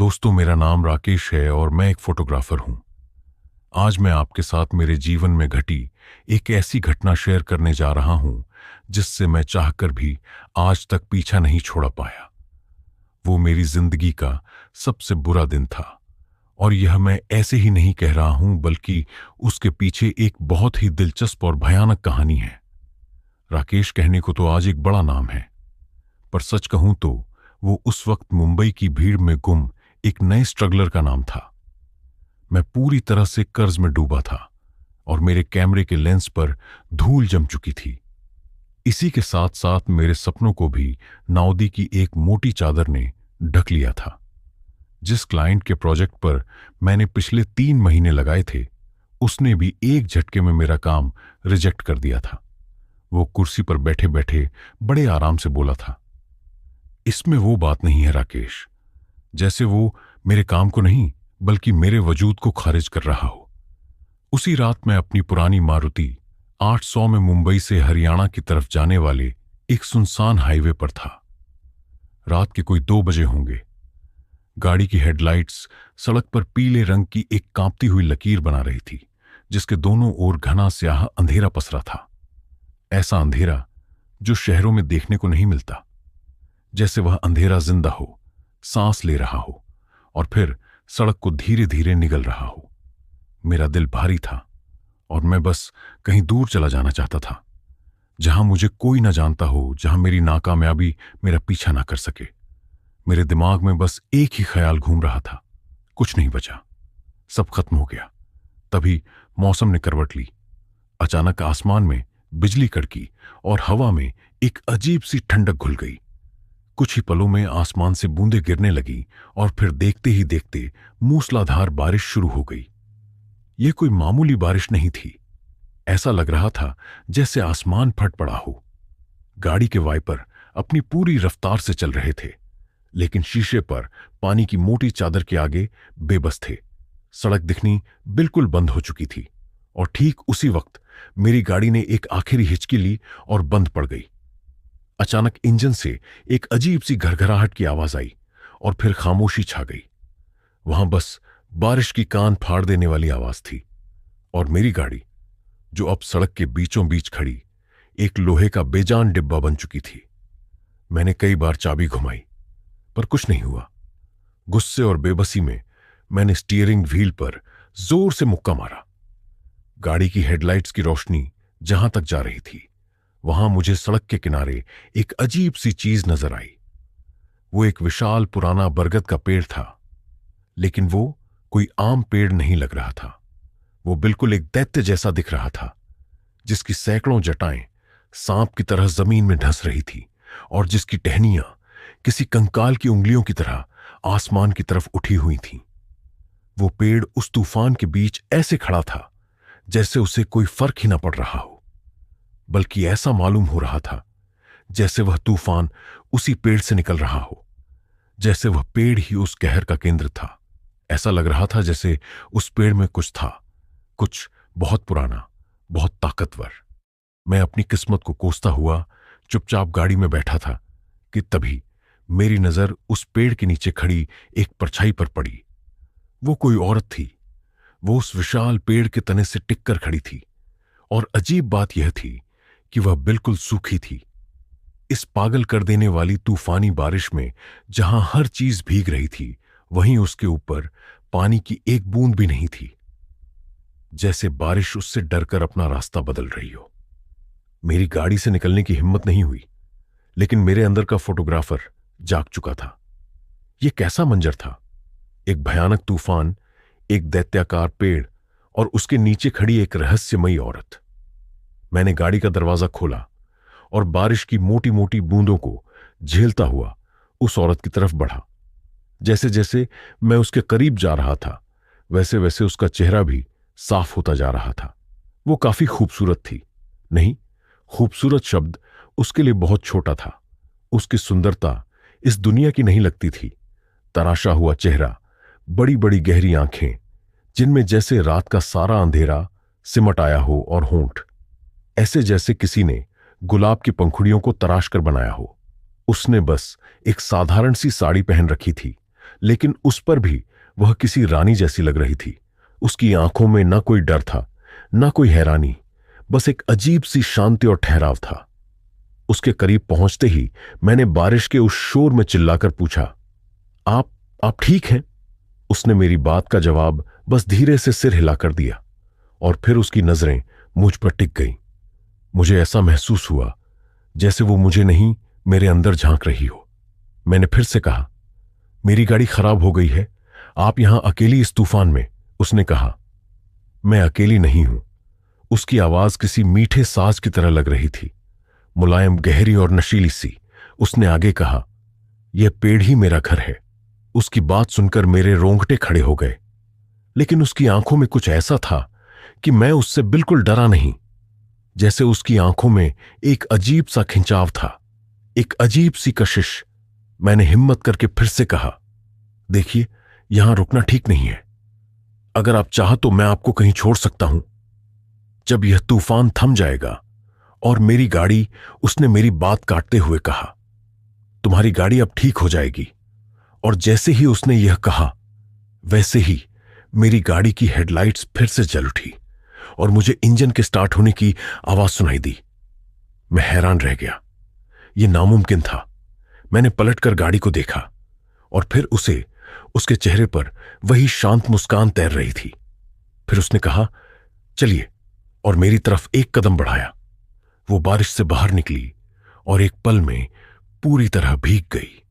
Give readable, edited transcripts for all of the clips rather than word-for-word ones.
दोस्तों, मेरा नाम राकेश है और मैं एक फोटोग्राफर हूं। आज मैं आपके साथ मेरे जीवन में घटी एक ऐसी घटना शेयर करने जा रहा हूं जिससे मैं चाहकर भी आज तक पीछा नहीं छोड़ा पाया। वो मेरी जिंदगी का सबसे बुरा दिन था और यह मैं ऐसे ही नहीं कह रहा हूं, बल्कि उसके पीछे एक बहुत ही दिलचस्प और भयानक कहानी है। राकेश कहने को तो आज एक बड़ा नाम है, पर सच कहूं तो वो उस वक्त मुंबई की भीड़ में गुम एक नए स्ट्रगलर का नाम था। मैं पूरी तरह से कर्ज में डूबा था और मेरे कैमरे के लेंस पर धूल जम चुकी थी। इसी के साथ साथ मेरे सपनों को भी नाउदी की एक मोटी चादर ने ढक लिया था। जिस क्लाइंट के प्रोजेक्ट पर मैंने पिछले 3 महीने लगाए थे, उसने भी एक झटके में मेरा काम रिजेक्ट कर दिया था। वो कुर्सी पर बैठे बैठे बड़े आराम से बोला था, इसमें वो बात नहीं है राकेश, जैसे वो मेरे काम को नहीं बल्कि मेरे वजूद को खारिज कर रहा हो। उसी रात मैं अपनी पुरानी मारुति 800 में मुंबई से हरियाणा की तरफ जाने वाले एक सुनसान हाईवे पर था। रात के कोई 2 बजे होंगे। गाड़ी की हेडलाइट्स सड़क पर पीले रंग की एक कांपती हुई लकीर बना रही थी, जिसके दोनों ओर घना स्याह अंधेरा पसरा था। ऐसा अंधेरा जो शहरों में देखने को नहीं मिलता, जैसे वह अंधेरा जिंदा हो, सांस ले रहा हो और फिर सड़क को धीरे धीरे निगल रहा हो। मेरा दिल भारी था और मैं बस कहीं दूर चला जाना चाहता था, जहां मुझे कोई ना जानता हो, जहां मेरी नाकामयाबी मेरा पीछा ना कर सके। मेरे दिमाग में बस एक ही ख्याल घूम रहा था, कुछ नहीं बचा, सब खत्म हो गया। तभी मौसम ने करवट ली। अचानक आसमान में बिजली कड़की और हवा में एक अजीब सी ठंडक घुल गई। कुछ ही पलों में आसमान से बूंदें गिरने लगी और फिर देखते ही देखते मूसलाधार बारिश शुरू हो गई। यह कोई मामूली बारिश नहीं थी। ऐसा लग रहा था जैसे आसमान फट पड़ा हो। गाड़ी के वाइपर अपनी पूरी रफ्तार से चल रहे थे, लेकिन शीशे पर पानी की मोटी चादर के आगे बेबस थे। सड़क दिखनी बिल्कुल बंद हो चुकी थी और ठीक उसी वक्त मेरी गाड़ी ने एक आखिरी हिचकी ली और बंद पड़ गई। अचानक इंजन से एक अजीब सी घरघराहट की आवाज आई और फिर खामोशी छा गई। वहां बस बारिश की कान फाड़ देने वाली आवाज थी और मेरी गाड़ी, जो अब सड़क के बीचों बीच खड़ी एक लोहे का बेजान डिब्बा बन चुकी थी। मैंने कई बार चाबी घुमाई, पर कुछ नहीं हुआ। गुस्से और बेबसी में मैंने स्टीयरिंग व्हील पर जोर से मुक्का मारा। गाड़ी की हेडलाइट्स की रोशनी जहां तक जा रही थी, वहां मुझे सड़क के किनारे एक अजीब सी चीज नजर आई। वो एक विशाल पुराना बरगद का पेड़ था, लेकिन वो कोई आम पेड़ नहीं लग रहा था। वो बिल्कुल एक दैत्य जैसा दिख रहा था, जिसकी सैकड़ों जटाएं सांप की तरह जमीन में ढस रही थी और जिसकी टहनियां किसी कंकाल की उंगलियों की तरह आसमान की तरफ उठी हुई थीं। वो पेड़ उस तूफान के बीच ऐसे खड़ा था जैसे उसे कोई फर्क ही ना पड़ रहा हो, बल्कि ऐसा मालूम हो रहा था जैसे वह तूफान उसी पेड़ से निकल रहा हो, जैसे वह पेड़ ही उस कहर का केंद्र था। ऐसा लग रहा था जैसे उस पेड़ में कुछ था, कुछ बहुत पुराना, बहुत ताकतवर। मैं अपनी किस्मत को कोसता हुआ चुपचाप गाड़ी में बैठा था कि तभी मेरी नजर उस पेड़ के नीचे खड़ी एक परछाई पर पड़ी। वो कोई औरत थी। वो उस विशाल पेड़ के तने से टिककर खड़ी थी और अजीब बात यह थी कि वह बिल्कुल सूखी थी। इस पागल कर देने वाली तूफानी बारिश में जहां हर चीज भीग रही थी, वहीं उसके ऊपर पानी की एक बूंद भी नहीं थी, जैसे बारिश उससे डरकर अपना रास्ता बदल रही हो। मेरी गाड़ी से निकलने की हिम्मत नहीं हुई, लेकिन मेरे अंदर का फोटोग्राफर जाग चुका था। यह कैसा मंजर था? एक भयानक तूफान, एक दैत्याकार पेड़ और उसके नीचे खड़ी एक रहस्यमयी औरत। मैंने गाड़ी का दरवाजा खोला और बारिश की मोटी मोटी बूंदों को झेलता हुआ उस औरत की तरफ बढ़ा। जैसे जैसे मैं उसके करीब जा रहा था, वैसे वैसे उसका चेहरा भी साफ होता जा रहा था। वो काफी खूबसूरत थी। नहीं, खूबसूरत शब्द उसके लिए बहुत छोटा था। उसकी सुंदरता इस दुनिया की नहीं लगती थी। तराशा हुआ चेहरा, बड़ी बड़ी गहरी आंखें, जिनमें जैसे रात का सारा अंधेरा सिमट आया हो, और होंठ ऐसे जैसे किसी ने गुलाब की पंखुड़ियों को तराश कर बनाया हो। उसने बस एक साधारण सी साड़ी पहन रखी थी लेकिन उस पर भी वह किसी रानी जैसी लग रही थी। उसकी आंखों में ना कोई डर था, ना कोई हैरानी, बस एक अजीब सी शांति और ठहराव था। उसके करीब पहुंचते ही मैंने बारिश के उस शोर में चिल्लाकर पूछा, आप ठीक हैं? उसने मेरी बात का जवाब बस धीरे से सिर हिलाकर दिया और फिर उसकी नजरें मुझ पर टिक गईं। मुझे ऐसा महसूस हुआ जैसे वो मुझे नहीं, मेरे अंदर झांक रही हो। मैंने फिर से कहा, मेरी गाड़ी खराब हो गई है, आप यहां अकेली इस तूफान में? उसने कहा, मैं अकेली नहीं हूं। उसकी आवाज किसी मीठे साज की तरह लग रही थी, मुलायम, गहरी और नशीली सी। उसने आगे कहा, यह पेड़ ही मेरा घर है। उसकी बात सुनकर मेरे रोंगटे खड़े हो गए, लेकिन उसकी आंखों में कुछ ऐसा था कि मैं उससे बिल्कुल डरा नहीं। जैसे उसकी आंखों में एक अजीब सा खिंचाव था, एक अजीब सी कशिश। मैंने हिम्मत करके फिर से कहा, देखिए, यहां रुकना ठीक नहीं है। अगर आप चाह तो मैं आपको कहीं छोड़ सकता हूं। जब यह तूफान थम जाएगा और मेरी गाड़ी, उसने मेरी बात काटते हुए कहा, तुम्हारी गाड़ी अब ठीक हो जाएगी। और जैसे ही उसने यह कहा, वैसे ही मेरी गाड़ी की हेडलाइट्स फिर से जल उठी और मुझे इंजन के स्टार्ट होने की आवाज सुनाई दी। मैं हैरान रह गया, यह नामुमकिन था। मैंने पलटकर गाड़ी को देखा और फिर उसके चेहरे पर वही शांत मुस्कान तैर रही थी। फिर उसने कहा, चलिए, और मेरी तरफ एक कदम बढ़ाया। वो बारिश से बाहर निकली और एक पल में पूरी तरह भीग गई।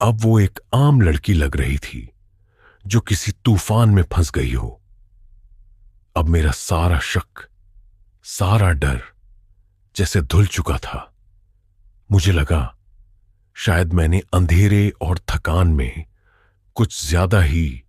अब वो एक आम लड़की लग रही थी जो किसी तूफान में फंस गई हो। अब मेरा सारा शक, सारा डर जैसे धुल चुका था। मुझे लगा शायद मैंने अंधेरे और थकान में कुछ ज्यादा ही